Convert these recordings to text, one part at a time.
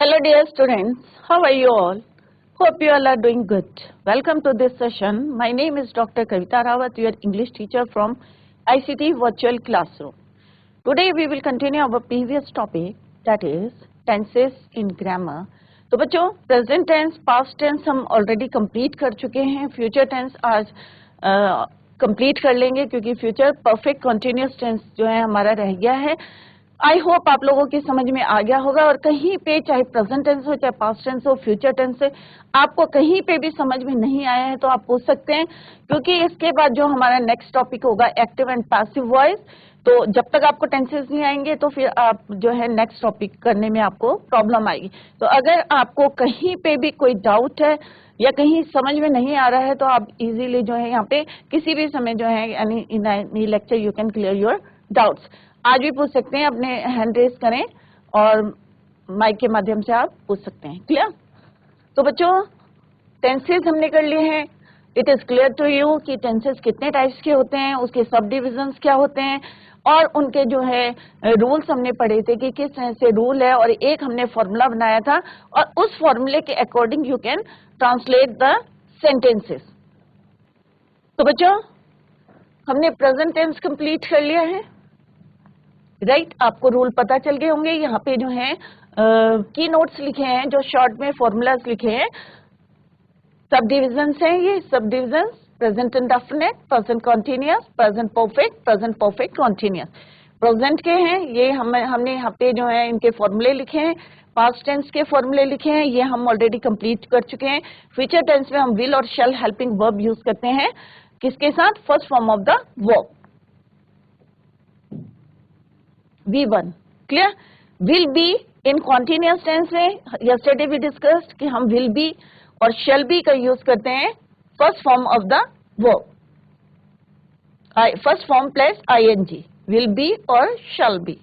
Hello dear students, how are you all? Hope you all are doing good. Welcome to this session. My name is Dr. Kavita Rawat, your English teacher from ICT Virtual Classroom. Today we will continue our previous topic, that is tenses in grammar. तो बच्चों present tense past tense हम already complete कर चुके हैं. Future tense आज complete कर लेंगे क्योंकि फ्यूचर परफेक्ट कंटिन्यूस टेंस जो है हमारा रह गया है. आई होप आप लोगों की समझ में आ गया होगा. और कहीं पे चाहे प्रेजेंट टेंस हो, चाहे पास्ट टेंस हो, फ्यूचर टेंस है, आपको कहीं पे भी समझ में नहीं आया है तो आप पूछ सकते हैं, क्योंकि इसके बाद जो हमारा नेक्स्ट टॉपिक होगा एक्टिव एंड पैसिव वॉइस. तो जब तक आपको टेंसेस नहीं आएंगे तो फिर आप जो है नेक्स्ट टॉपिक करने में आपको प्रॉब्लम आएगी. तो अगर आपको कहीं पे भी कोई डाउट है या कहीं समझ में नहीं आ रहा है तो आप इजीली जो है यहाँ पे किसी भी समय जो है यानी in lecture you can clear your doubts. आज भी पूछ सकते हैं, अपने हैंड रेज करें और माइक के माध्यम से आप पूछ सकते हैं. क्लियर? तो बच्चों टेंसेस हमने कर लिए हैं. It is clear to you कि टेंसेस कितने टाइप्स के होते हैं, उसके सब डिविजन्स क्या होते हैं और उनके जो है रूल्स हमने पढ़े थे कि किस तरह से रूल है, और एक हमने फॉर्मूला बनाया था और उस फॉर्मूले के according you can translate the sentences. तो बच्चों हमने प्रेजेंट टेंस कंप्लीट कर लिया है. राइट, आपको रूल पता चल गए होंगे. यहाँ पे जो है की नोट्स लिखे हैं, जो शॉर्ट में फॉर्मूलाज लिखे हैं. सब डिविजन्स हैं ये, सब divisions present indefinite, present continuous, present perfect continuous. Present के हैं ये हमने यहाँ पे जो है इनके फॉर्मूले लिखे हैं. पास्ट टेंस के फॉर्मूले लिखे हैं, ये हम ऑलरेडी कंप्लीट कर चुके हैं. फ्यूचर टेंस में हम विल और शैल हेल्पिंग वर्ब यूज करते हैं. किसके साथ? First form of the verb V1. Clear? Will be in continuous tense में यस्टरडे वी डिस्कस्ड कि हम विल बी और शैल बी का यूज करते हैं first form of the verb. First form plus ING, will be और shall be.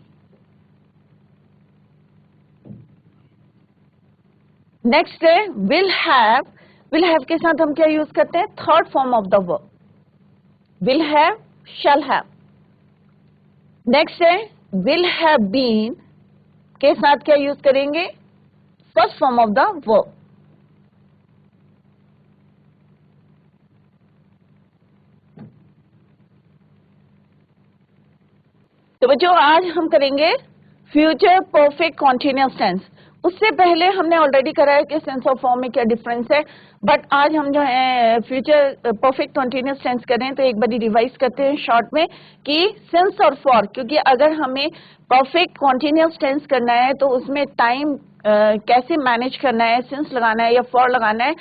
Next है will have. Will have के साथ हम क्या यूज करते हैं? Third form of the verb. Will have, shall have. Next है will have been के साथ क्या यूज करेंगे? First form of the verb. तो बच्चों आज हम करेंगे फ्यूचर परफेक्ट कॉन्टिन्यूअस टेंस. उससे पहले हमने ऑलरेडी करा है कि सेंस ऑफ फॉर्म में क्या डिफरेंस है, बट आज हम जो है फ्यूचर परफेक्ट कॉन्टिन्यूअस टेंस करें तो एक बार रिवाइज करते हैं शॉर्ट में कि सेंस और फॉर. क्योंकि अगर हमें परफेक्ट कॉन्टिन्यूअस टेंस करना है तो उसमें टाइम कैसे मैनेज करना है, सेंस लगाना है या फॉर लगाना है,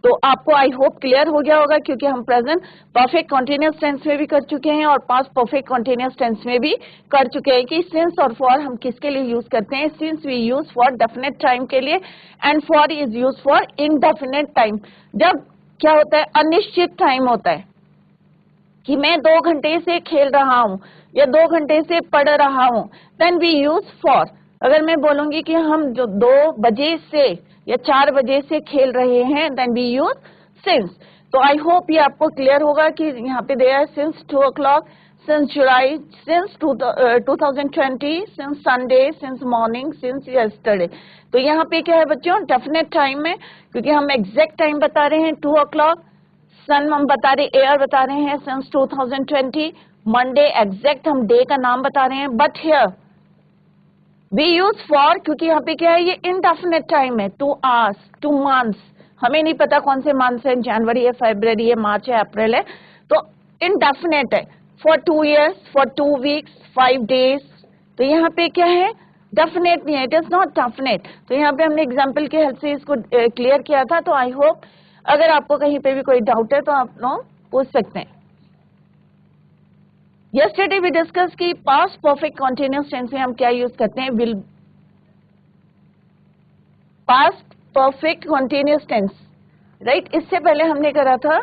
तो आपको आई होप क्लियर हो गया होगा. क्योंकि हम प्रेजेंट परफेक्ट कॉन्टिन्यूअस टेंस में भी कर चुके हैं और पास्ट परफेक्ट कॉन्टिन्यूअस टेंस में भी कर चुके हैं कि सिंस और फॉर हम किसके लिए यूज करते हैं. Since we use for definite time के लिए and for is use for indefinite time. जब क्या होता है? अनिश्चित टाइम होता है कि मैं 2 घंटे से खेल रहा हूं या 2 घंटे से पढ़ रहा हूं, देन वी यूज फॉर. अगर मैं बोलूंगी कि हम जो 2 बजे से या 4 बजे से खेल रहे हैं, देन वी यूज सिंस. तो आई होप ये आपको क्लियर होगा कि यहाँ पे they are since 2 o'clock, since July, since 2020, since Sunday, since morning, since yesterday. तो यहाँ पे क्या है बच्चों? डेफिनेट टाइम में, क्योंकि हम एग्जैक्ट टाइम बता रहे हैं 2 o'clock. सन हम बता रहे, एयर बता रहे हैं सिंस 2020. मंडे एग्जैक्ट हम डे का नाम बता रहे हैं. But here we use for क्योंकि यहाँ पे क्या है? ये इनडेफिनेट टाइम है. 2 hours, 2 months. हमें नहीं पता कौन से मंथ्स है, जनवरी है, फरवरी है, मार्च है, अप्रैल है. तो इनडेफिनेट है. For 2 years, for 2 weeks, 5 days. तो यहाँ पे क्या है? डेफिनेट नहीं है. It is not definite. तो यहाँ पे हमने एग्जाम्पल के हेल्प से इसको क्लियर किया था. तो आई होप अगर आपको कहीं पे भी कोई डाउट है तो आप लोग पूछ सकते हैं. यस्टरडे वी डिस्कस की पास्ट परफेक्ट कॉन्टिन्यूअस टेंस में हम क्या यूज करते हैं? Will. Past perfect continuous tense, right. इससे पहले हमने करा था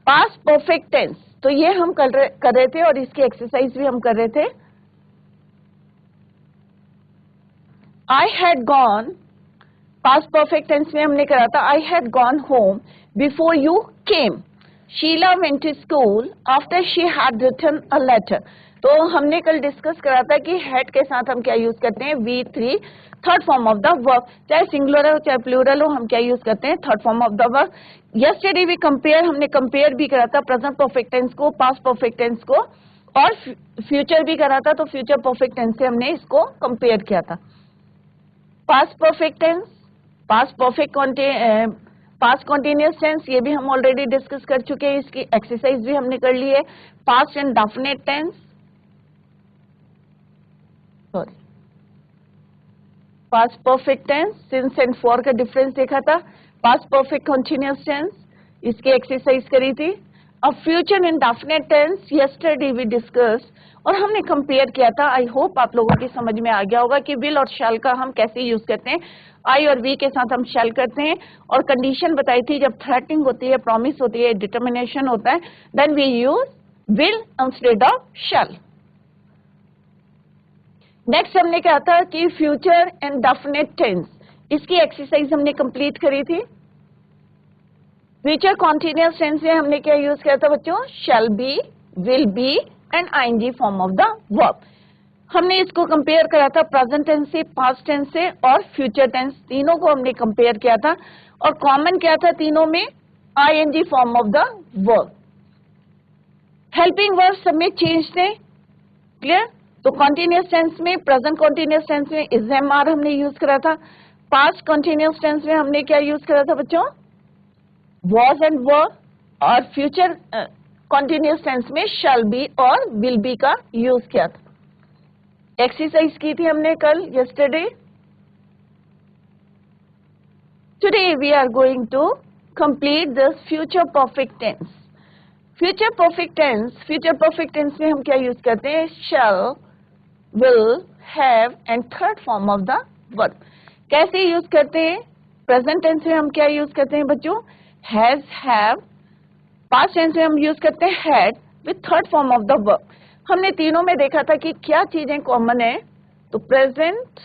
पास्ट परफेक्ट टेंस. तो ये हम कर रहे थे और इसकी एक्सरसाइज भी हम कर रहे थे. I had gone, past perfect tense में हमने करा था I had gone home before you came. Sheila went to school after she had written a letter. तो हमने कल डिस्कस करा था कि हैड के साथ हम क्या यूज करते हैं, V3 third form of the verb, चाहे सिंगुलर हो चाहे प्लूरल हो, हम क्या यूज करते हैं, third form of the verb. Yesterday we compare, हमने कंपेयर भी करा था प्रेजेंट परफेक्ट टेंस को, पास्ट परफेक्ट टेंस को, और फ्यूचर भी करा था। तो फ्यूचर परफेक्ट टेंस से हमने इसको कंपेयर किया था। Past perfect tense, past perfect past continuous tense, ये भी हम ऑलरेडी डिस्कस कर चुके हैं, इसकी एक्सरसाइज भी हमने कर ली है। Past and definite tense, sorry past perfect tense, since and for का डिफरेंस देखा था। पास्ट परफेक्ट कॉन्टिन्यूअस टेंस, इसकी एक्सरसाइज करी थी। अब future and definite tense yesterday we discuss, और हमने कंपेयर किया था। आई होप आप लोगों की समझ में आ गया होगा कि विल और शैल का हम कैसे यूज करते हैं। आई और वी के साथ हम शैल करते हैं, और कंडीशन बताई थी जब थ्रेटनिंग होती है, प्रॉमिस होती है, डिटर्मिनेशन होता है, then we use will instead of shall. Next हमने क्या था कि फ्यूचर एंड डेफिनेट टेंस, इसकी एक्सरसाइज हमने कंप्लीट करी थी। फ्यूचर कॉन्टिन्यूअस टेंस में हमने क्या यूज किया था बच्चों, shall be, will be and ING form of the verb. हमने इसको कंपेयर करा था प्रेजेंट टेंस से, पास्ट टेंस से और फ्यूचर टेंस, तीनों को हमने कंपेयर किया था। और कॉमन क्या था तीनों में, ING form of the verb. Helping verb सब में चेंज थे, क्लियर। तो कॉन्टिन्यूअस टेंस में, प्रेजेंट कॉन्टिन्यूअस टेंस में इज एम आर हमने यूज करा था। पास्ट कॉन्टिन्यूअस टेंस में हमने क्या यूज करा था बच्चों, वॉज एंड वर। और फ्यूचर कॉन्टिन्यूअस टेंस में शैल बी और विल बी का यूज किया था। एक्सरसाइज की थी हमने कल, yesterday. Today we are going to complete this future perfect tense. Future perfect tense, future perfect tense में हम क्या यूज करते हैं, shall, will, have and third form of the verb. कैसे यूज करते हैं, प्रेजेंट टेंस में हम क्या यूज करते हैं बच्चों, हैज, हैव। पास्ट टेंस में हम यूज करते हैं had with third form of the verb. हमने तीनों में देखा था कि क्या चीजें कॉमन है, तो present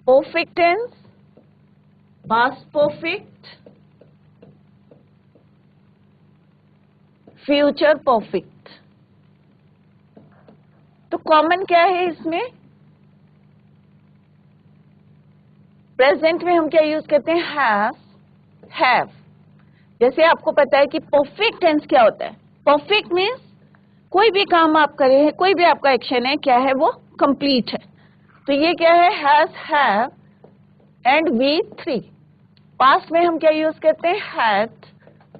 perfect tense, past perfect, future perfect. तो कॉमन क्या है इसमें, प्रेजेंट में हम क्या यूज करते हैं, हैव, हैव। जैसे आपको पता है कि परफेक्ट टेंस क्या होता है, परफेक्ट मीन्स कोई भी काम आप करे हैं, कोई भी आपका एक्शन है, क्या है वो, कंप्लीट है। तो ये क्या है, has, have and V3। Past में हम क्या यूज करते हैं, had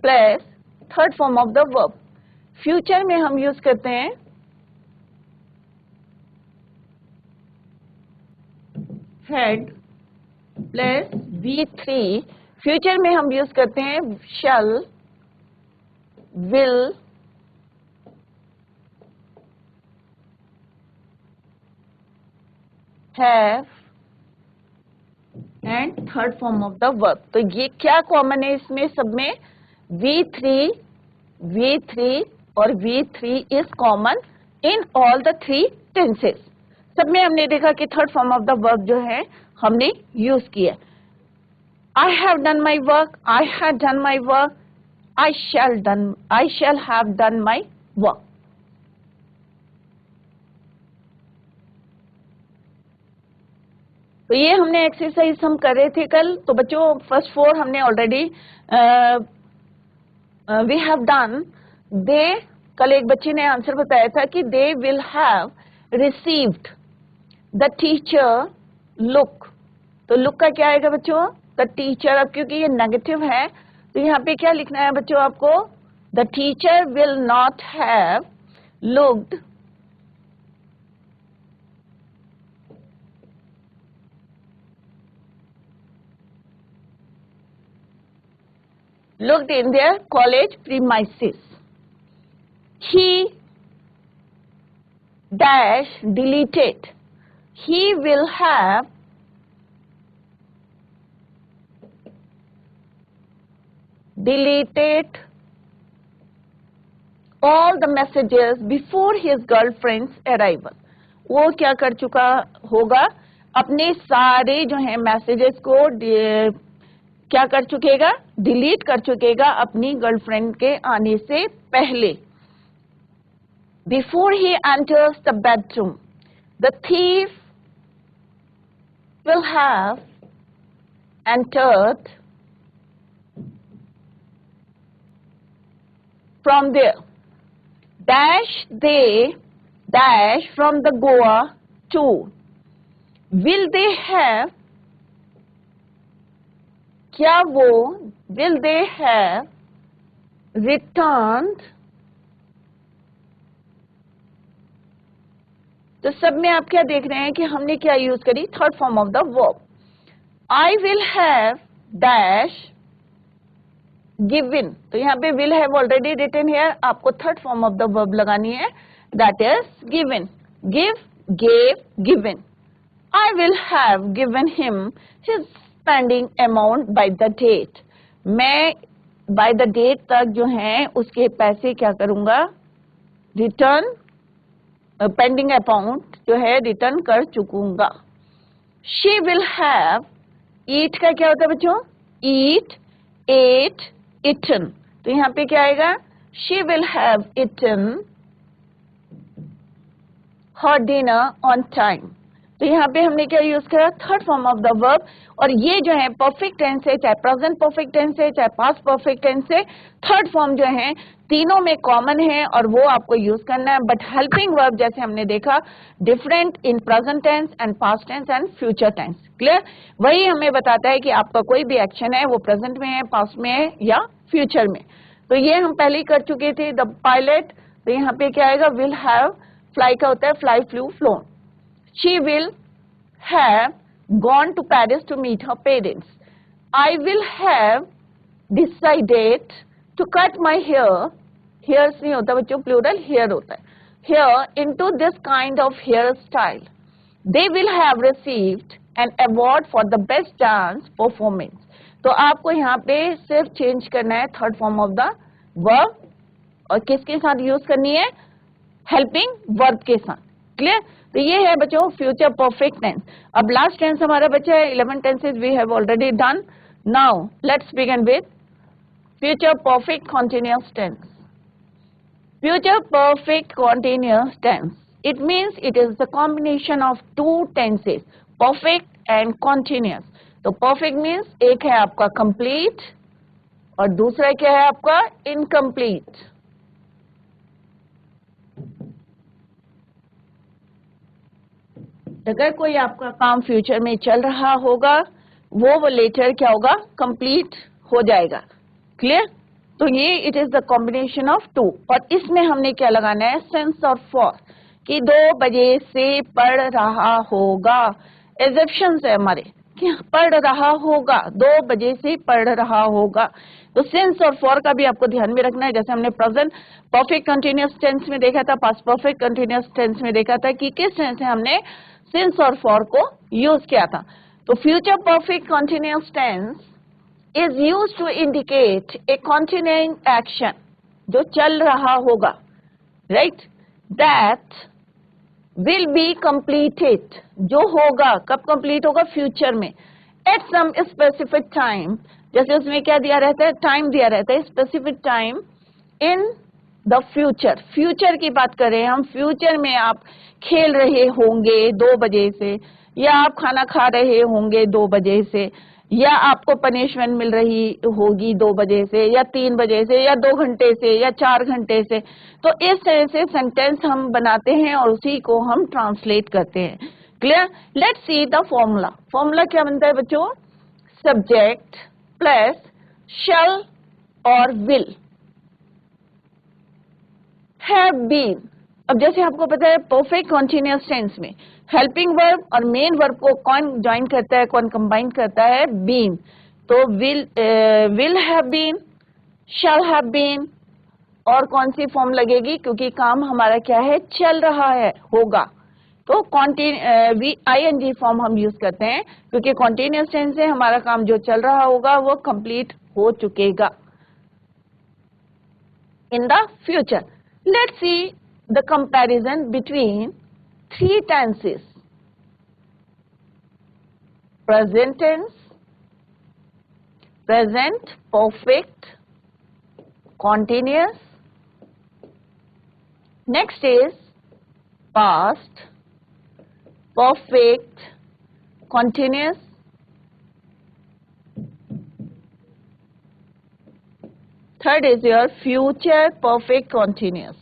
plus third form of the verb. Future में हम यूज करते हैं हैड प्लस V3। फ्यूचर में हम यूज करते हैं shall, will, have and third form of the verb. तो ये क्या कॉमन है इसमें सब में, V3, V3 और V3 is common in all the three tenses. सब में हमने देखा कि third form of the verb जो है हमने यूज किया। I have done my work, I had done my work, I shall have done my work. तो ये हमने एक्सरसाइज हम कर रहे थे कल। तो बच्चों फर्स्ट फोर हमने ऑलरेडी वी हैव डन। दे, कल एक बच्ची ने आंसर बताया था कि दे will have received the teacher look. तो लुक का क्या आएगा बच्चों, द टीचर। अब क्योंकि ये नेगेटिव है तो यहाँ पे क्या लिखना है बच्चों आपको, the teacher will not have looked in their college premises. He dash deleted. He will have deleted all the messages before his girlfriend's arrival. वो क्या कर चुका होगा, अपने सारे जो है मैसेजेस को क्या कर चुकेगा, डिलीट कर चुकेगा अपनी गर्लफ्रेंड के आने से पहले। Before he enters the bedroom, the thief will have entered from there. Dash they dash from the Goa to. Will they have, क्या वो, will they have returned? तो सब में आप क्या देख रहे हैं कि हमने क्या यूज करी, third form of the verb. I will have dash given, तो यहाँ पे will have already written here, आपको third form of the verb लगानी है, that is given. Give, gave, given. I will have given him his spending amount by the date. मैं by the date तक जो है उसके पैसे क्या करूंगा, रिटर्न, पेंडिंग अमाउंट जो है रिटर्न कर चुकूंगा. शी विल हैव, ईट का क्या होता है बच्चों, ईट, एट, इटन. तो यहाँ पे क्या आएगा, she will have eaten her dinner on time. तो यहाँ पे हमने क्या यूज करा, third form of the verb. और ये जो है परफेक्ट टेंस है, चाहे प्रेजेंट परफेक्ट टेंस है, चाहे पास्ट परफेक्ट टेंस है, थर्ड फॉर्म जो है तीनों में कॉमन है और वो आपको यूज करना है. बट हेल्पिंग वर्ब जैसे हमने देखा different in present tense and past tense and future tense. Clear, वही हमें बताता है कि आपका कोई भी एक्शन है वो प्रेजेंट में है, पास्ट में है या फ्यूचर में. तो ये हम पहले ही कर चुके थे. द पायलट, तो यहाँ पे क्या आएगा, विल हैव, फ्लाई का होता है fly, flu, phloem. She will have gone to Paris to meet her parents. I will have decided to cut my hair. Hairs नहीं होता बच्चों, plural hair होता है. Hair into this kind of hairstyle. They will have received an award for the best dance performance. तो आपको यहाँ पे सिर्फ चेंज करना है third form of the verb और किसके साथ यूज करनी है, हेल्पिंग वर्ब के साथ. क्लियर, तो ये है बच्चों फ्यूचर परफेक्ट टेंस. अब लास्ट टेंस हमारा बचा है 11 tenses we have already done. Now let's begin with future perfect continuous tense. Future perfect continuous tense, it means it is the combination of two tenses, perfect and continuous. तो perfect means एक है आपका complete और दूसरा क्या है आपका incomplete. अगर कोई आपका काम फ्यूचर में चल रहा होगा वो लेटर क्या होगा, कंप्लीट हो जाएगा. क्लियर, तो ये it is the combination of two. और इसमें हमने क्या लगाना है, सेंस और फॉर, कि 2 बजे से पढ़ रहा होगा. एजप्शंस है हमारे कि पढ़ रहा होगा, 2 बजे से पढ़ रहा होगा. तो सेंस और फॉर का भी आपको ध्यान में रखना है. जैसे हमने प्रेजेंट परफेक्ट कंटिन्यूअस टेंस में देखा था, पास्ट परफेक्ट कंटिन्यूअस टेंस में देखा था कि किस टेंस से हमने सिंस और फॉर को यूज किया था. तो future perfect continuous tense is used to indicate a continuing action, जो चल रहा होगा, right, that will be completed, जो होगा, कब कंप्लीट होगा, फ्यूचर में, एट सम स्पेसिफिक टाइम. जैसे उसमें क्या दिया रहता है, टाइम दिया रहता है, specific time in the future. Future की बात करें हम, फ्यूचर में आप खेल रहे होंगे 2 बजे से, या आप खाना खा रहे होंगे 2 बजे से, या आपको पनिशमेंट मिल रही होगी 2 बजे से, या 3 बजे से, या 2 घंटे से, या 4 घंटे से. तो इस तरह से सेंटेंस हम बनाते हैं और उसी को हम ट्रांसलेट करते हैं. Clear, let's see the formula. Formula क्या बनता है बच्चों, सब्जेक्ट प्लस शैल और विल हैव बीन. अब जैसे आपको पता है परफेक्ट कंटीन्यूअस टेंस में हेल्पिंग वर्ब और मेन वर्ब को कौन ज्वाइन करता है, कौन कंबाइन करता है, बीन. तो will have been, shall have been, और कौन सी फॉर्म लगेगी, क्योंकि काम हमारा क्या है, चल रहा है, होगा. तो ING फॉर्म हम यूज करते हैं क्योंकि कंटीन्यूअस टेंस से हमारा काम जो चल रहा होगा वो कंप्लीट हो चुकेगा in the future. Let's see the comparison between 3 tenses: present tense, present perfect continuous, Next is past perfect continuous. Third is your future perfect continuous.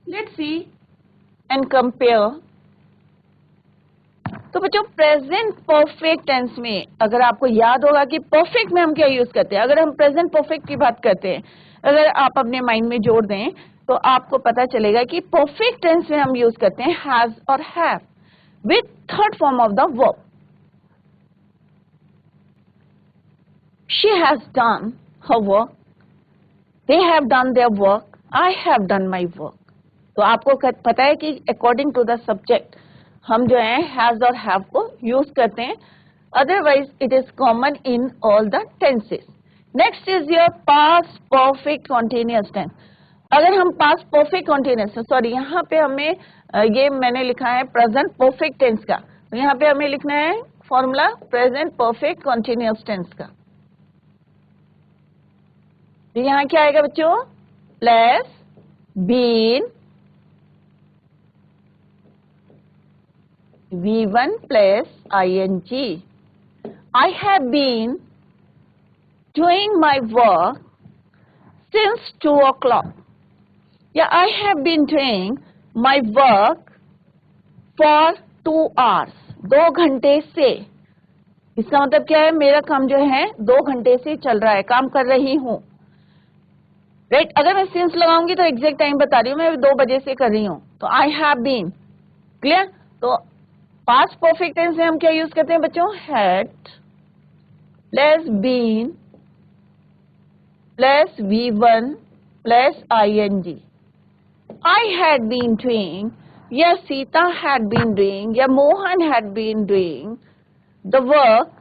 Let's see and compare. तो बच्चों प्रेजेंट परफेक्ट टेंस में अगर आपको याद होगा कि perfect में हम क्या यूज करते हैं, अगर हम प्रेजेंट परफेक्ट की बात करते हैं, अगर आप अपने माइंड में जोड़ दें तो आपको पता चलेगा कि परफेक्ट टेंस में हम यूज करते हैं हैज और have with third form of the verb. She has done her work. They have done their work. I have done my work. तो आपको पता है कि अकॉर्डिंग टू द सब्जेक्ट हम जो है हैज और हैव को यूज करते हैं. Otherwise it is common in all the tenses. Next is your past perfect continuous tense. अगर हम पास्ट परफेक्ट कॉन्टिन्यूअस, सॉरी यहाँ पे हमें ये मैंने लिखा है प्रेजेंट परफेक्ट टेंस का, तो यहाँ पे हमें लिखना है formula present perfect continuous tense का. तो यहाँ क्या आएगा बच्चों, plus been V1 plus ing. I have been doing my work since 2 o'clock. Yeah, I have been doing my work for 2 hours. 2 घंटे से. इसका मतलब क्या है, मेरा काम जो है 2 घंटे से चल रहा है, काम कर रही हूँ. राइट, अगर मैं सिंस लगाऊंगी तो एग्जैक्ट टाइम बता रही हूँ, मैं 2 बजे से कर रही हूँ. तो आई हैव बीन. क्लियर. तो पास्ट परफेक्ट टेंस में हम क्या यूज करते हैं बच्चों, had plus been plus V1 plus ing. I had been doing, या सीता हैड बीन डूइंग, या Mohan had been doing the work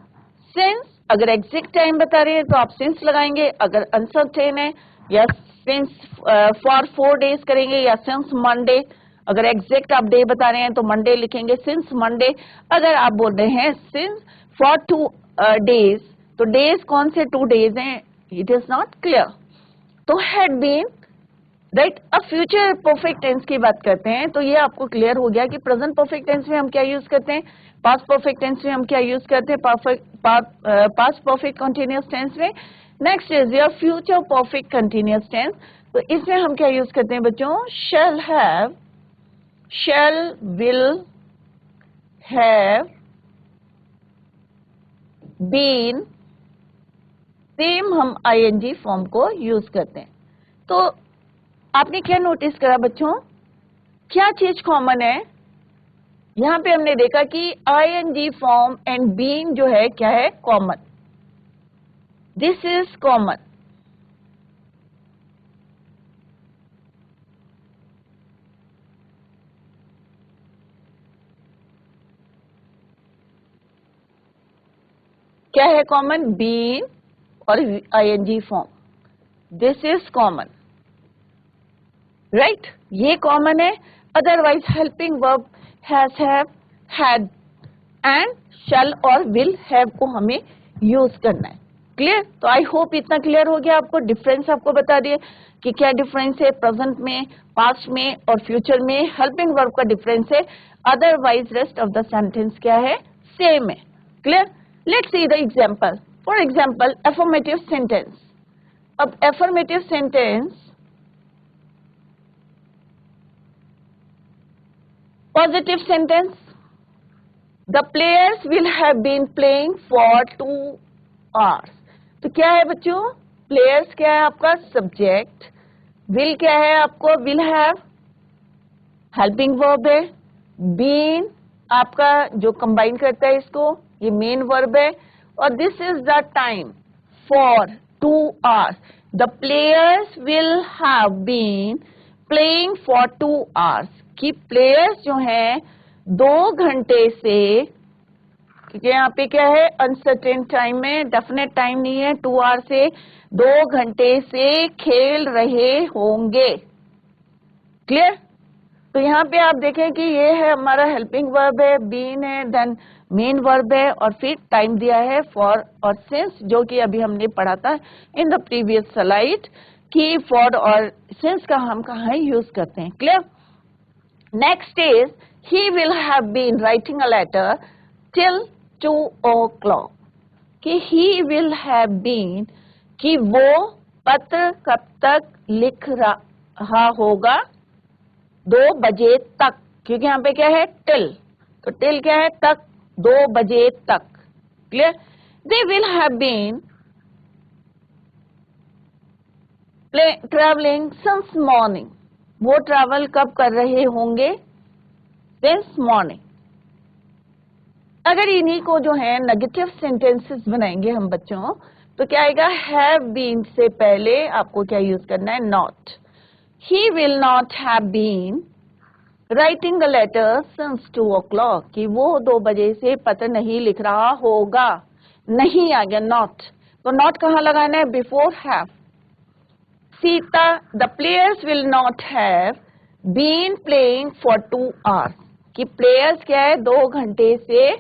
since. अगर एग्जैक्ट टाइम बता रहे हैं तो आप सिंस लगाएंगे, अगर अनसर्टेन है या सिंस फॉर 4 days करेंगे, या सिंस मंडे. अगर एग्जैक्ट आप डे बता रहे हैं तो मंडे लिखेंगे, सिंस मंडे. अगर आप बोल रहे हैं सिंस फॉर 2 days, तो डेज कौन से 2 days हैं, इट इज नॉट क्लियर. तो हैड बीन. राइट, अब फ्यूचर परफेक्ट टेंस की बात करते हैं. तो ये आपको क्लियर हो गया कि प्रेजेंट परफेक्ट टेंस में हम क्या यूज करते हैं, पास्ट परफेक्ट टेंस में हम क्या यूज करते हैं, पास्ट परफेक्ट कंटिन्यूअस टेंस में. Next is your future perfect continuous tense. तो इसमें हम क्या यूज करते हैं बच्चों, shall have, shall, will, have, been. Same हम ing फॉर्म को यूज करते हैं. तो आपने क्या नोटिस करा बच्चों, क्या चीज कॉमन है. यहां पे हमने देखा कि ing फॉर्म एंड बीन जो है क्या है, कॉमन. This is common. क्या है कॉमन, बीन और ing form. This is common. Right, ये कॉमन है. Otherwise helping verb has, have, had and shall और विल हैव को हमें यूज करना है. क्लियर. तो आई होप इतना क्लियर हो गया आपको. डिफरेंस आपको बता दिए कि क्या डिफरेंस है प्रेजेंट में, पास्ट में और फ्यूचर में. हेल्पिंग वर्ब का डिफरेंस है, otherwise rest of the sentence क्या है, सेम है. Clear. Let's see the example. For example, affirmative sentence. अब affirmative sentence, positive sentence. The players will have been playing for 2 hours. तो क्या है बच्चों, players क्या है आपका subject, will क्या है आपको, will have helping verb है, been आपका जो combine करता है इसको, ये मेन वर्ब है. और this is the time for 2 hours. The players will have been playing for 2 hours. कि प्लेयर्स जो हैं 2 घंटे से, क्योंकि यहाँ पे क्या है अनसर्टेन टाइम में, डेफिनेट टाइम नहीं है, 2 hours से 2 घंटे से खेल रहे होंगे. क्लियर. तो यहाँ पे आप देखें कि ये है हमारा हेल्पिंग वर्ब है, बीन है, देन मेन वर्ब है और फिर टाइम दिया है फॉर और सिंस, जो कि अभी हमने पढ़ा था इन द प्रीवियस स्लाइड कि फॉर और सिंस का हम कहाँ यूज करते हैं. Clear? Next is he will have been writing a letter till 2 o'clock. कि ही विल हैव बीन कि वो पत्र कब तक लिख रहा होगा, 2 बजे तक, क्योंकि यहाँ पे क्या है टिल, तो टिल क्या है तक, 2 बजे तक. Clear? They will have been travelling since morning. वो ट्रैवल कब कर रहे होंगे, सिंस मॉर्निंग. अगर इन्हीं को जो है नेगेटिव सेंटेंसेस बनाएंगे हम बच्चों, तो क्या आएगा, हैव बीन से पहले आपको क्या यूज करना है, not. He will not have been writing a letter since 2 o'clock. कि वो 2 बजे से पत्र नहीं लिख रहा होगा. नहीं आ गया नॉट, तो नॉट कहाँ लगाना है, before have. Sita, the players will not have been playing for 2 hours. कि प्लेयर्स क्या है 2 घंटे से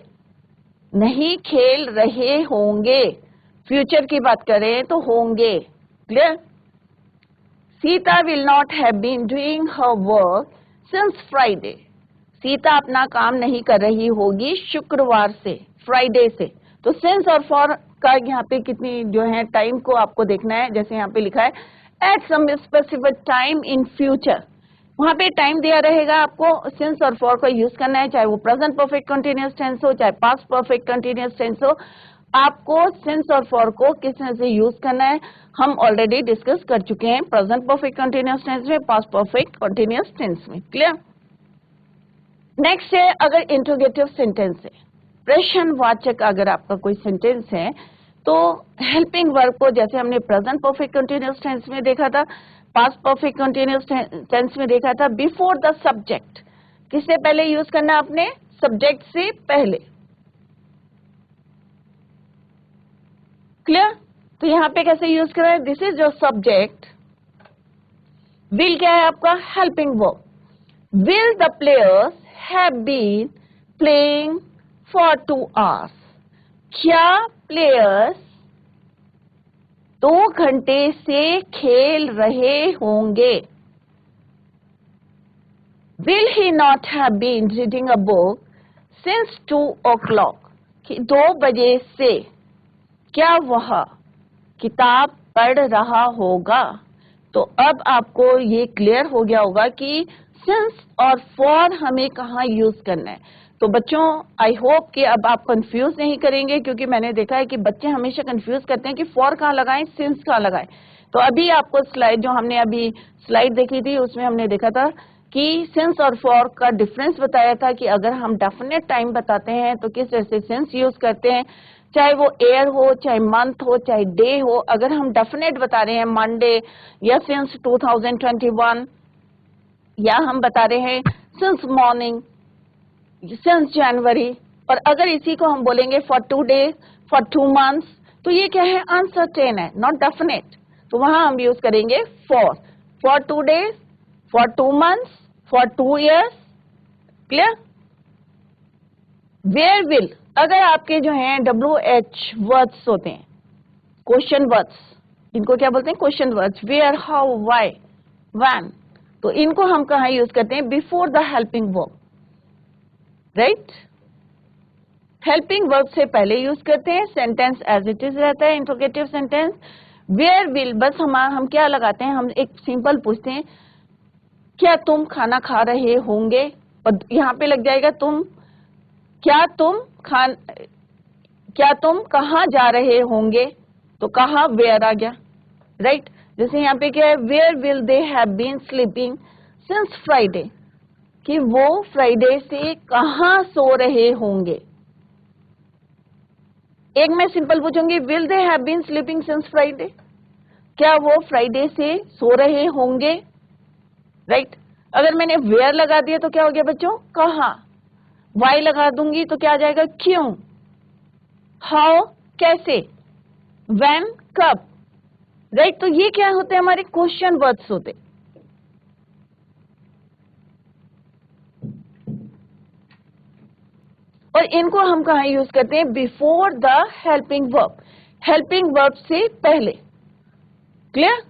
नहीं खेल रहे होंगे. फ्यूचर की बात करें तो होंगे. Clear? Sita will not have been doing her work since Friday. Sita अपना काम नहीं कर रही होगी शुक्रवार से, फ्राइडे से. तो सिंस और फॉर का यहाँ पे कितनी जो है टाइम को आपको देखना है. जैसे यहाँ पे लिखा है at some specific time in future, वहां पे टाइम दिया रहेगा आपको. सिंस और फॉर का यूज करना है, चाहे वो प्रेजेंट परफेक्ट कंटिन्यूअस टेंस हो, चाहे पास्ट परफेक्ट कंटिन्यूअस टेंस हो. आपको सिंस और फॉर को किस तरह से यूज करना है हम ऑलरेडी डिस्कस कर चुके हैं, प्रेजेंट परफेक्ट कंटिन्यूअस टेंस में, पास्ट परफेक्ट कंटिन्यूअस टेंस में. क्लियर? नेक्स्ट है अगर इंट्रोगेटिव सेंटेंस है, प्रश्नवाचक अगर आपका कोई सेंटेंस है, तो हेल्पिंग वर्ब को जैसे हमने प्रेजेंट परफेक्ट कंटिन्यूअस टेंस में देखा था, पास्ट परफेक्ट कंटिन्यूअस टेंस में देखा था, बिफोर द सब्जेक्ट, किससे पहले यूज करना है आपने, सब्जेक्ट से पहले. क्लियर? तो यहाँ पे कैसे यूज करें, this is your subject. Will क्या है आपका, helping verb. Will the players have been playing for 2 hours. क्या प्लेयर्स 2 घंटे से खेल रहे होंगे. Will he not have been reading a book since 2 o'clock. कि 2 बजे से क्या वह किताब पढ़ रहा होगा. तो अब आपको ये क्लियर हो गया होगा कि सिंस और फॉर हमें कहाँ यूज करना है. तो बच्चों आई होप कि अब आप कंफ्यूज नहीं करेंगे, क्योंकि मैंने देखा है कि बच्चे हमेशा कंफ्यूज करते हैं कि फॉर कहाँ लगाएं, सिंस कहाँ लगाएं. तो अभी आपको स्लाइड जो हमने अभी स्लाइड देखी थी उसमें हमने देखा था कि सिंस और फॉर का डिफरेंस बताया था कि अगर हम डेफिनेट टाइम बताते हैं तो किस तरह से सिंस यूज करते हैं, चाहे वो ईयर हो, चाहे मंथ हो, चाहे डे हो. अगर हम डेफिनेट बता रहे हैं मंडे या सिंस 2021, या हम बता रहे हैं सिंस मॉर्निंग, सिंस जनवरी, और अगर इसी को हम बोलेंगे फॉर 2 days, फॉर 2 months, तो ये क्या है, अनसर्टेन है, नॉट डेफिनेट. तो वहां हम यूज करेंगे for 2 days, for 2 months, for 2 years. Clear? Where will, अगर आपके जो हैं WH वर्ड्स होते हैं, क्वेश्चन वर्ड्स, इनको क्या बोलते हैं, question words, where, how, why, when, तो इनको हम कहाँ यूज करते हैं, before the helping verb. Right? Helping verb से पहले यूज करते हैं, सेंटेंस एज इट इज रहता है, इंट्रोगेटिव सेंटेंस. वेयर विल बस हम क्या लगाते हैं, हम एक सिंपल पूछते हैं क्या तुम खाना खा रहे होंगे, और यहाँ पे लग जाएगा तुम, क्या तुम कहाँ जा रहे होंगे, तो कहाँ वेयर आ गया. राइट? जैसे यहाँ पे क्या है, where will they have been sleeping since Friday. कि वो फ्राइडे से कहाँ सो रहे होंगे. एक मैं सिंपल पूछूंगी, will they have been sleeping since Friday, क्या वो फ्राइडे से सो रहे होंगे. राइट? अगर मैंने वेयर लगा दिया तो क्या हो गया बच्चों, कहाँ. वाई लगा दूंगी तो क्या आ जाएगा, क्यों. हाउ, कैसे. व्हेन, कब. राइट? तो ये क्या होते हैं, हमारे क्वेश्चन वर्ड्स होते. और इनको हम कहाँ यूज करते हैं? Before the helping verb, helping verb से पहले। क्लियर?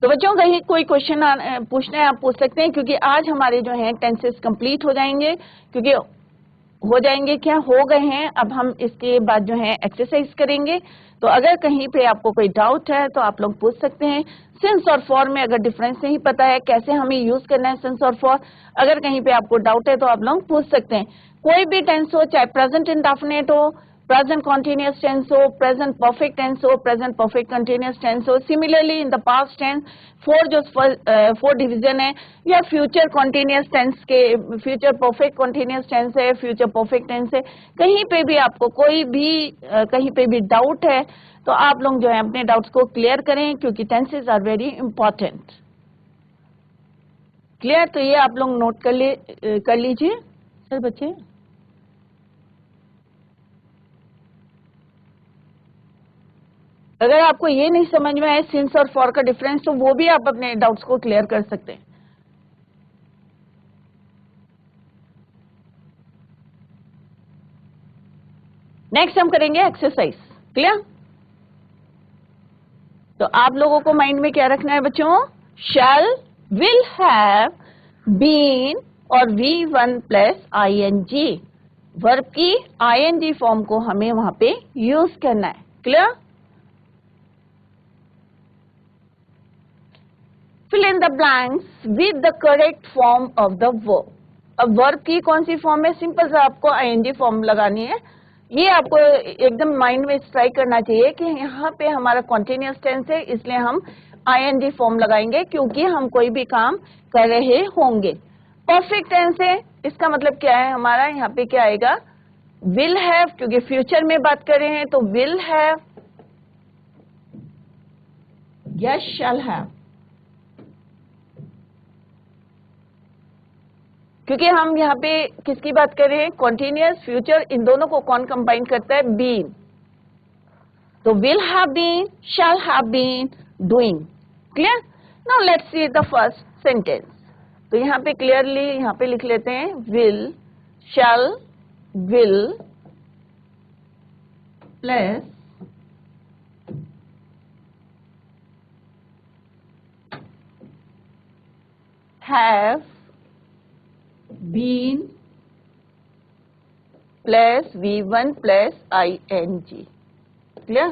तो बच्चों कहीं कोई क्वेश्चन पूछना है आप पूछ सकते हैं, क्योंकि आज हमारे जो हैं टेंसेस कंप्लीट हो जाएंगे, क्योंकि हो जाएंगे क्या, हो गए हैं। अब हम इसके बाद जो है एक्सरसाइज करेंगे। तो अगर कहीं पे आपको कोई डाउट है तो आप लोग पूछ सकते हैं। सिंस और फॉर में अगर डिफरेंस नहीं पता है कैसे हमें यूज करना है सिंस और फॉर, अगर कहीं पे आपको डाउट है तो आप लोग पूछ सकते हैं। कोई भी टेंस हो, चाहे प्रेजेंट इंडेफिनिट हो, प्रेजेंट कॉन्टिन्यूअस टेंस हो, प्रेजेंट परफेक्ट टेंस हो, प्रेजेंट परफेक्ट कंटिन्यूअस टेंस हो, similarly in the past tens four जो फोर डिवीजन है, या फ्यूचर कॉन्टिन्यूअस टेंस के फ्यूचर परफेक्ट कॉन्टिन्यूअस टेंस है, फ्यूचर परफेक्ट टेंस है, कहीं पे भी आपको कोई भी कहीं पे भी डाउट है तो आप लोग जो है अपने डाउट्स को क्लियर करें, क्योंकि tenses are very important. Clear? तो ये आप लोग नोट कर लीजिए सर बच्चे। अगर आपको ये नहीं समझ में आए सिंस और फॉर का डिफरेंस, तो वो भी आप अपने डाउट्स को क्लियर कर सकते हैं। नेक्स्ट हम करेंगे एक्सरसाइज। क्लियर? तो आप लोगों को माइंड में क्या रखना है बच्चों? शैल, विल, हैव, बीन और V1 प्लस ING, वर्ब की ING फॉर्म को हमें वहां पे यूज करना है। Clear? Fill in the blanks with the correct form of the verb. अब वर्ब की कौन सी फॉर्म है? सिंपल सा आपको ING फॉर्म लगानी है। ये आपको एकदम माइंड में स्ट्राइक करना चाहिए कि यहाँ पे हमारा कॉन्टिन्यूअस टेंस है, इसलिए हम ING फॉर्म लगाएंगे क्योंकि हम कोई भी काम कर रहे होंगे। परफेक्ट टेंस है, इसका मतलब क्या है हमारा? यहाँ पे क्या आएगा? विल हैव, क्योंकि फ्यूचर में बात कर रहे हैं तो विल हैव या शैल हैव। क्योंकि हम यहाँ पे किसकी बात कर रहे हैं? कॉन्टिन्यूअस, फ्यूचर, इन दोनों को कौन कंबाइन करता है? बीन। तो will have been, shall have been doing. Clear? Now let's see the first sentence. तो यहाँ पे क्लियरली यहाँ पे लिख लेते हैं will, shall, will plus have been plus V1 plus ING। Clear?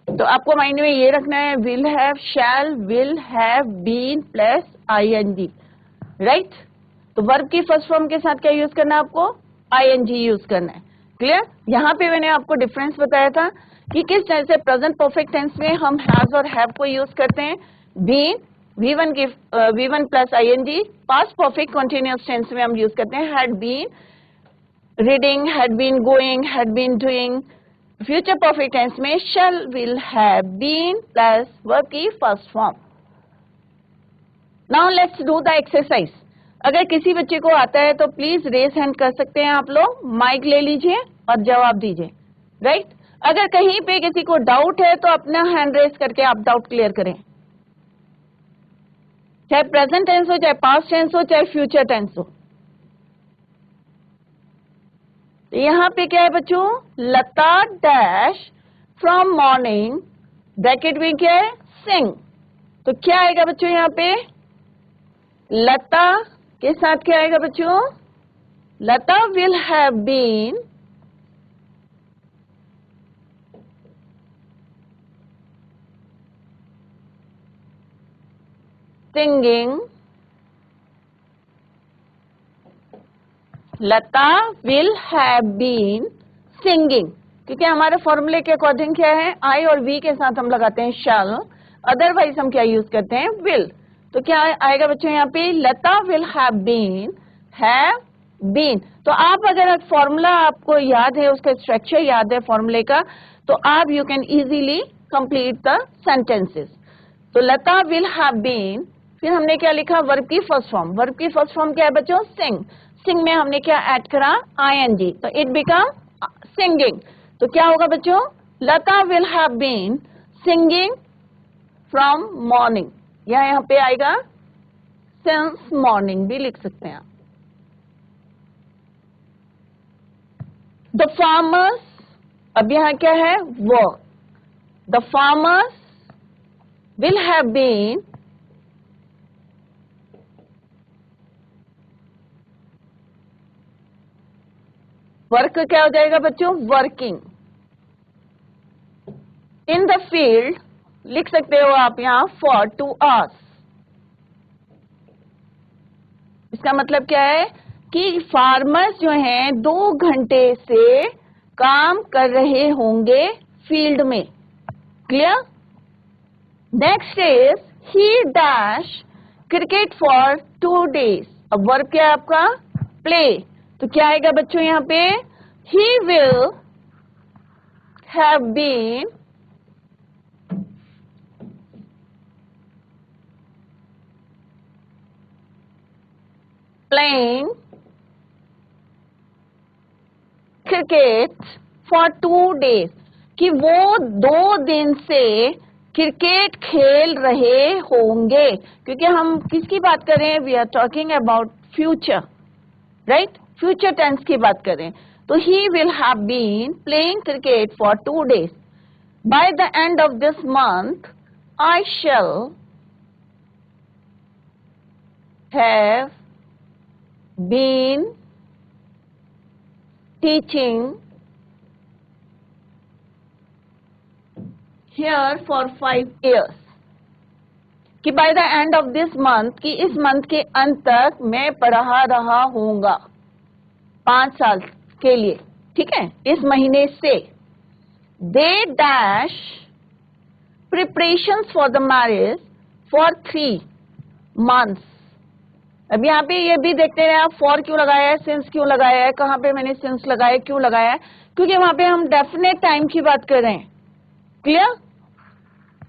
तो आपको माइंड में ये रखना है will have, shall, will have been plus ING, right? तो वर्ब की फर्स्ट फॉर्म के साथ क्या यूज करना है आपको? ING यूज करना है। क्लियर? यहाँ पे मैंने आपको डिफरेंस बताया था कि किस तरह से प्रेजेंट परफेक्ट टेंस में हम हैज और हैव को यूज करते हैं। Been, V1 plus ING। Past perfect continuous tense में हम यूज करते हैं had been reading, had been going, had been doing. Future perfect tense में shall, will, have been plus verb की first form. Now let's do the exercise. अगर किसी बच्चे को आता है तो प्लीज रेज हैंड कर सकते हैं आप लोग, माइक ले लीजिए और जवाब दीजिए, राइट? अगर कहीं पे किसी को डाउट है तो अपना हैंड रेज करके आप डाउट क्लियर करें, चाहे प्रेजेंट टेंस हो, चाहे पास्ट टेंस हो, चाहे फ्यूचर टेंस हो। यहाँ पे क्या है बच्चों? लता डैश फ्रॉम मॉर्निंग, ब्रैकेट में क्या है? सिंग। तो क्या आएगा बच्चों यहाँ पे? लता के साथ क्या आएगा बच्चों? Lata will have been singing. Lata will have been singing, क्योंकि हमारे फॉर्मूले के अकॉर्डिंग क्या है? आई और वी के साथ हम लगाते हैं शैल, अदरवाइज हम क्या यूज करते हैं? विल। तो क्या आएगा बच्चों यहाँ पे? लता विल हैव बीन। तो आप अगर फॉर्मूला आपको याद है, उसका स्ट्रक्चर याद है फॉर्मूले का, तो आप you can easily complete the sentences. तो लता विल हैव बीन, फिर हमने क्या लिखा? वर्ब की फर्स्ट फॉर्म। वर्ब की फर्स्ट फॉर्म क्या है बच्चों? सिंग। सिंग में हमने क्या ऐड करा, ing, तो इट बिकम सिंगिंग। तो क्या होगा बच्चों, Lata will have been singing from morning, या यहाँ पे आएगा सिंस मॉर्निंग भी लिख सकते हैं आप। द फार्मर्स, अब यहाँ क्या है, work, the farmers will have been work, क्या हो जाएगा बच्चों, वर्किंग इन द फील्ड, लिख सकते हो आप यहाँ फॉर 2 hours। इसका मतलब क्या है कि फार्मर्स जो हैं 2 घंटे से काम कर रहे होंगे फील्ड में। Clear? Next is he dash cricket for 2 days। अब वर्ब क्या है आपका, प्ले, तो क्या आएगा बच्चों यहाँ पे, he will have been playing cricket for 2 days, कि वो 2 दिन से क्रिकेट खेल रहे होंगे, क्योंकि हम किसकी बात कर रहे हैं, we are talking about future, right, future tense की बात करें। तो he will have been playing cricket for 2 days। By the end of this month I shall have been teaching here for 5 years, कि by the end of this month, कि इस month के अंत तक मैं पढ़ा रहा हूँगा 5 साल के लिए, ठीक है, इस महीने से। they dash preparations for the marriage for 3 months। अब यहाँ पे ये भी देखते हैं आप, फॉर क्यों लगाया है, सिंस क्यों लगाया है, कहाँ पे मैंने सिंस लगाया, क्यों लगाया है, क्योंकि वहां पे हम डेफिनेट टाइम की बात कर रहे हैं। Clear?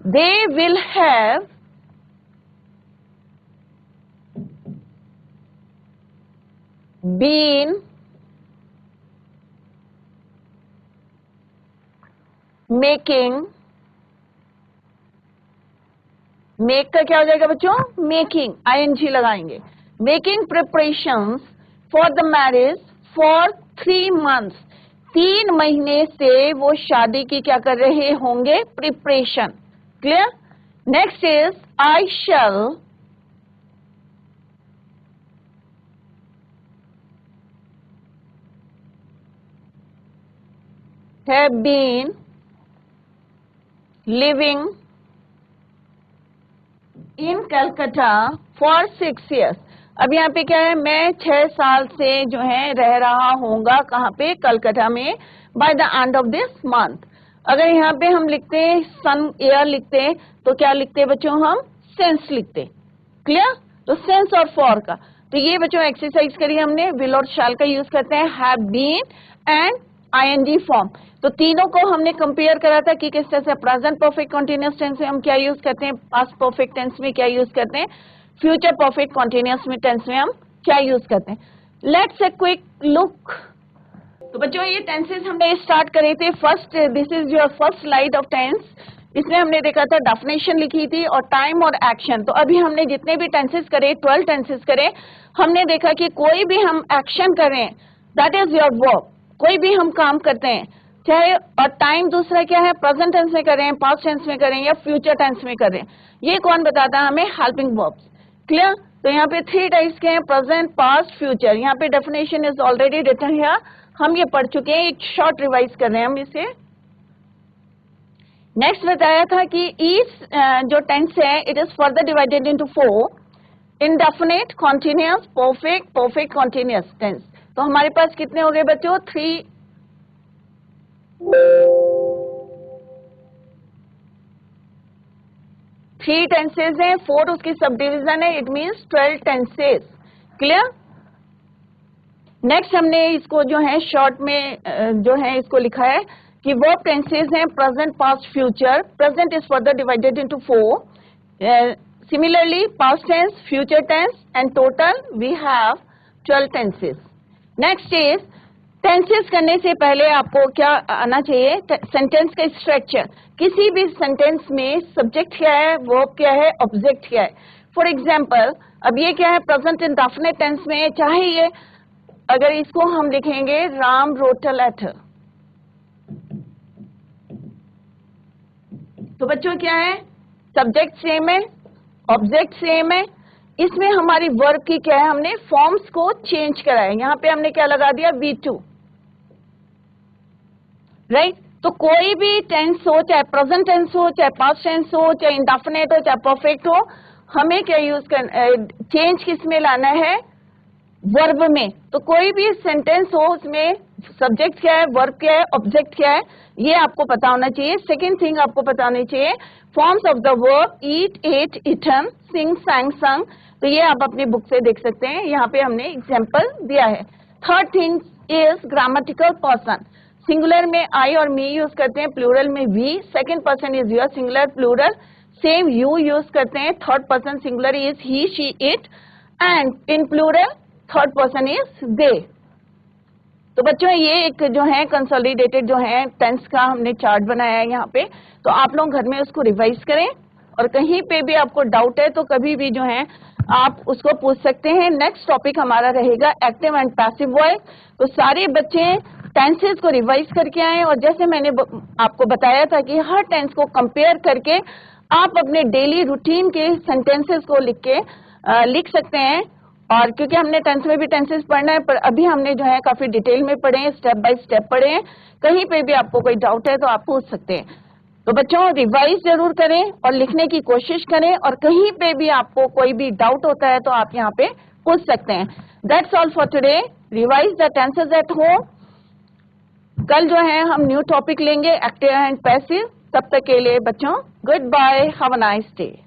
They will have been making, make का क्या हो जाएगा बच्चों, making, ing लगाएंगे, making preparations for the marriage for 3 months। 3 महीने से वो शादी की क्या कर रहे होंगे, preparation. Clear? Next is I shall have been living in Calcutta for 6 years। अब यहाँ पे क्या है, मैं 6 साल से जो है रह रहा होऊंगा, कहाँ पे, कलकत्ता में, bye the end of this month. अगर यहाँ पे हम लिखते हैं सन ईयर लिखते हैं, तो क्या लिखते हैं बच्चों, हम सेंस लिखते हैं। क्लियर? तो सेंस और फॉर का, तो ये बच्चों एक्सरसाइज करी हमने, विल और शैल का यूज करते हैं, have been and ING form. तो तीनों को हमने कंपेयर करा था कि किस तरह से प्रेजेंट परफेक्ट कंटीन्यूअस टेंस में हम क्या यूज करते हैं, पास्ट परफेक्ट टेंस में क्या यूज करते हैं, फ्यूचर परफेक्ट कंटीन्यूअस में टेंस में हम क्या यूज करते हैं। Let's a quick look. तो बच्चों ये टेंसेस हमने स्टार्ट करे थे। First, this is your first slide of tense. इसमें हमने देखा था डेफिनेशन लिखी थी और टाइम और एक्शन। तो अभी हमने जितने भी टेंसेस करे, 12 टेंसेस करे, हमने देखा कि कोई भी हम एक्शन करें, दैट इज योर वर्क, कोई भी हम काम करते हैं, चाहे, और टाइम दूसरा क्या है, प्रेजेंट टेंस में करें, पास्ट टेंस में करें या फ्यूचर टेंस में करें, ये कौन बताता है हमें, हेल्पिंग वर्ब्स। क्लियर? तो यहाँ पे 3 टाइप्स के हैं, प्रेजेंट, पास्ट, फ्यूचर। यहाँ पे definition is already written here, हम ये पढ़ चुके हैं, एक शॉर्ट रिवाइज कर रहे हैं हम इसे। नेक्स्ट बताया था कि ईच जो टेंस है, it is further divided into 4, indefinite, continuous, perfect, perfect continuous tense. तो हमारे पास कितने हो गए बच्चों, 3 टेंसेज हैं, 4 उसकी सब डिविजन है, it means 12 tenses. Clear? Next हमने इसको जो है शॉर्ट में जो है इसको लिखा है कि वर्ब टेंसेज हैं, present, past, future. Present is further divided into 4, similarly past tense, future tense, and total we have actual tenses. Next is tenses करने से पहले आपको क्या आना चाहिए, सेंटेंस का स्ट्रक्चर। किसी भी सेंटेंस में सब्जेक्ट क्या है, वर्ब क्या है, ऑब्जेक्ट क्या है। फॉर एग्जाम्पल अब ये क्या है, प्रेजेंट इंडेफिनिट टेंस में, चाहे ये अगर इसको हम लिखेंगे राम रोट अ लेटर, तो बच्चों क्या है, सब्जेक्ट सेम है, ऑब्जेक्ट सेम है। इसमें हमारी वर्ब की क्या है, हमने फॉर्म्स को चेंज करा है। यहाँ पे हमने क्या लगा दिया, V2, राइट। तो कोई भी टेंस हो, चाहे प्रेजेंट टेंस हो, चाहे पास्ट टेंस हो, चाहे इंडेफिनिट हो, चाहे परफेक्ट हो, हमें क्या यूज करना, चेंज किस में लाना है, वर्ब में। तो कोई भी सेंटेंस हो उसमें सब्जेक्ट क्या है, वर्ब क्या है, ऑब्जेक्ट क्या है, ये आपको पता होना चाहिए। सेकेंड थिंग आपको पता होनी चाहिए, forms of the verb eat, ate, eaten, sing, sang, sung। तो ये आप अपनी बुक से देख सकते हैं, यहाँ पे हमने एग्जाम्पल दिया है। Third thing is grammatical person. Singular में आई और मी यूज करते हैं, प्लूरल में we. Second person is your, singular plural same you use करते हैं। Third person singular is he, she, it, and in plural third person is they. तो बच्चों ये एक जो है कंसोलिडेटेड जो है टेंस का हमने चार्ट बनाया है यहाँ पे, तो आप लोग घर में उसको रिवाइज करें, और कहीं पे भी आपको डाउट है तो कभी भी जो है आप उसको पूछ सकते हैं। नेक्स्ट टॉपिक हमारा रहेगा एक्टिव एंड पैसिव वॉइस। तो सारे बच्चे टेंसेस को रिवाइज करके आए, और जैसे मैंने आपको बताया था कि हर टेंस को कंपेयर करके आप अपने डेली रूटीन के सेंटेंसेस को लिख सकते हैं। और क्योंकि हमने टेंस में भी टेंसेस पढ़ना है, पर अभी हमने जो है काफी डिटेल में पढ़े हैं, स्टेप बाय स्टेप पढ़े हैं। कहीं पे भी आपको कोई डाउट है तो आप पूछ सकते हैं। तो बच्चों रिवाइज जरूर करें और लिखने की कोशिश करें, और कहीं पे भी आपको कोई भी डाउट होता है तो आप यहाँ पे पूछ सकते हैं। That's all for today. Revise the tenses at home. कल जो है हम न्यू टॉपिक लेंगे, एक्टिव एंड पैसिव। तब तक के लिए बच्चों good bye, have a nice day.